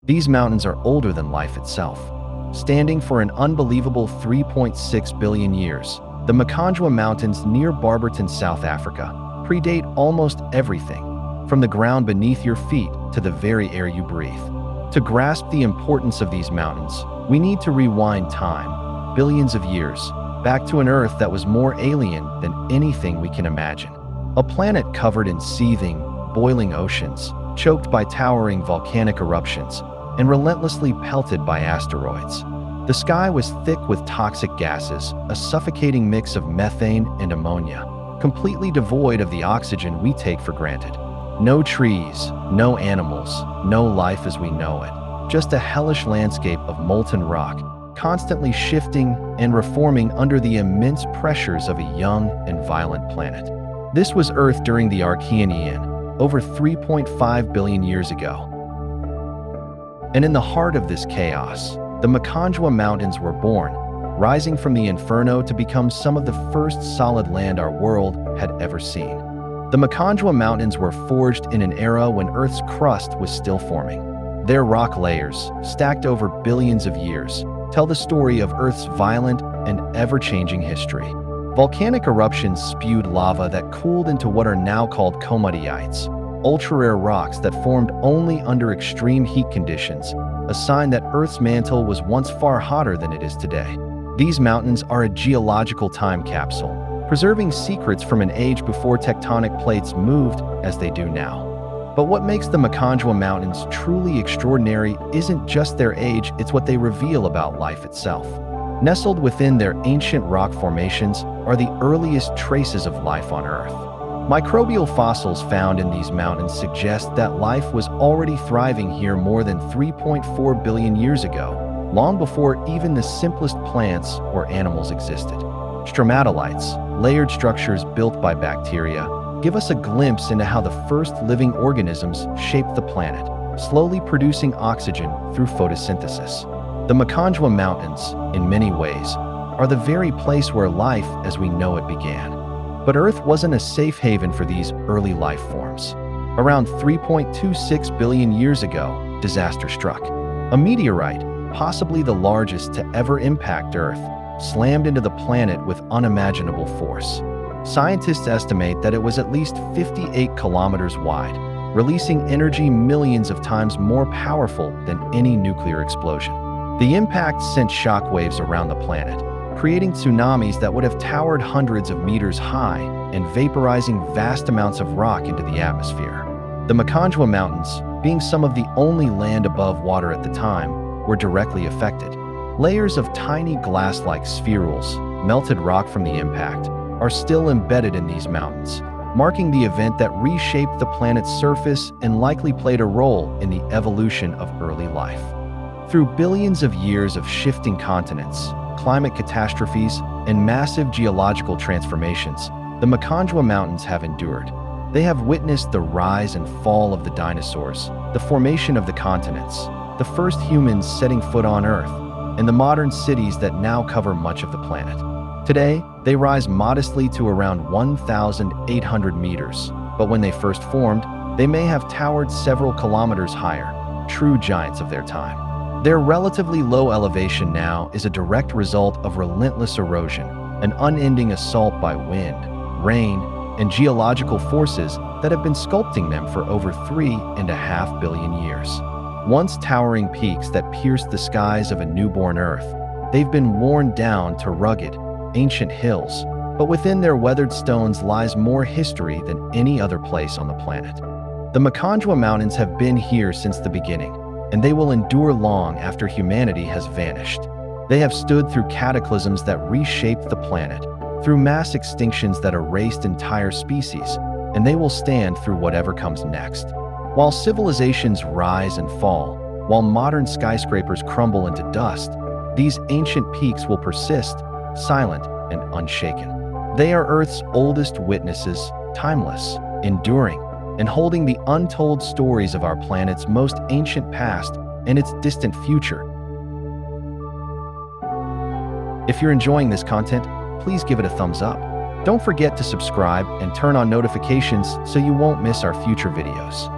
These mountains are older than life itself. Standing for an unbelievable 3.6 billion years, the Makhonjwa Mountains near Barberton, South Africa, predate almost everything, from the ground beneath your feet to the very air you breathe. To grasp the importance of these mountains, we need to rewind time, billions of years, back to an Earth that was more alien than anything we can imagine. A planet covered in seething, boiling oceans, choked by towering volcanic eruptions, and relentlessly pelted by asteroids. The sky was thick with toxic gases, a suffocating mix of methane and ammonia, completely devoid of the oxygen we take for granted. No trees, no animals, no life as we know it, just a hellish landscape of molten rock, constantly shifting and reforming under the immense pressures of a young and violent planet. This was Earth during the Archean, over 3.5 billion years ago. And in the heart of this chaos, the Makhonjwa Mountains were born, rising from the inferno to become some of the first solid land our world had ever seen. The Makhonjwa Mountains were forged in an era when Earth's crust was still forming. Their rock layers, stacked over billions of years, tell the story of Earth's violent and ever-changing history. Volcanic eruptions spewed lava that cooled into what are now called komatiites, ultra-rare rocks that formed only under extreme heat conditions, a sign that Earth's mantle was once far hotter than it is today. These mountains are a geological time capsule, preserving secrets from an age before tectonic plates moved as they do now. But what makes the Makhonjwa Mountains truly extraordinary isn't just their age, it's what they reveal about life itself. Nestled within their ancient rock formations are the earliest traces of life on Earth. Microbial fossils found in these mountains suggest that life was already thriving here more than 3.4 billion years ago, long before even the simplest plants or animals existed. Stromatolites, layered structures built by bacteria, give us a glimpse into how the first living organisms shaped the planet, slowly producing oxygen through photosynthesis. The Makhonjwa Mountains, in many ways, are the very place where life as we know it began. But Earth wasn't a safe haven for these early life forms. Around 3.26 billion years ago, disaster struck. A meteorite, possibly the largest to ever impact Earth, slammed into the planet with unimaginable force. Scientists estimate that it was at least 58 kilometers wide, releasing energy millions of times more powerful than any nuclear explosion. The impact sent shockwaves around the planet, creating tsunamis that would have towered hundreds of meters high and vaporizing vast amounts of rock into the atmosphere. The Makhonjwa Mountains, being some of the only land above water at the time, were directly affected. Layers of tiny glass-like spherules, melted rock from the impact, are still embedded in these mountains, marking the event that reshaped the planet's surface and likely played a role in the evolution of early life. Through billions of years of shifting continents, climate catastrophes, and massive geological transformations, the Makhonjwa Mountains have endured. They have witnessed the rise and fall of the dinosaurs, the formation of the continents, the first humans setting foot on Earth, and the modern cities that now cover much of the planet. Today, they rise modestly to around 1,800 meters, but when they first formed, they may have towered several kilometers higher, true giants of their time. Their relatively low elevation now is a direct result of relentless erosion, an unending assault by wind, rain, and geological forces that have been sculpting them for over 3.5 billion years. Once towering peaks that pierced the skies of a newborn Earth, they've been worn down to rugged, ancient hills, but within their weathered stones lies more history than any other place on the planet. The Makhonjwa Mountains have been here since the beginning, and they will endure long after humanity has vanished. They have stood through cataclysms that reshaped the planet, through mass extinctions that erased entire species, and they will stand through whatever comes next. While civilizations rise and fall, while modern skyscrapers crumble into dust, these ancient peaks will persist, silent and unshaken. They are Earth's oldest witnesses, timeless, enduring, and holding the untold stories of our planet's most ancient past and its distant future. If you're enjoying this content, please give it a thumbs up. Don't forget to subscribe and turn on notifications so you won't miss our future videos.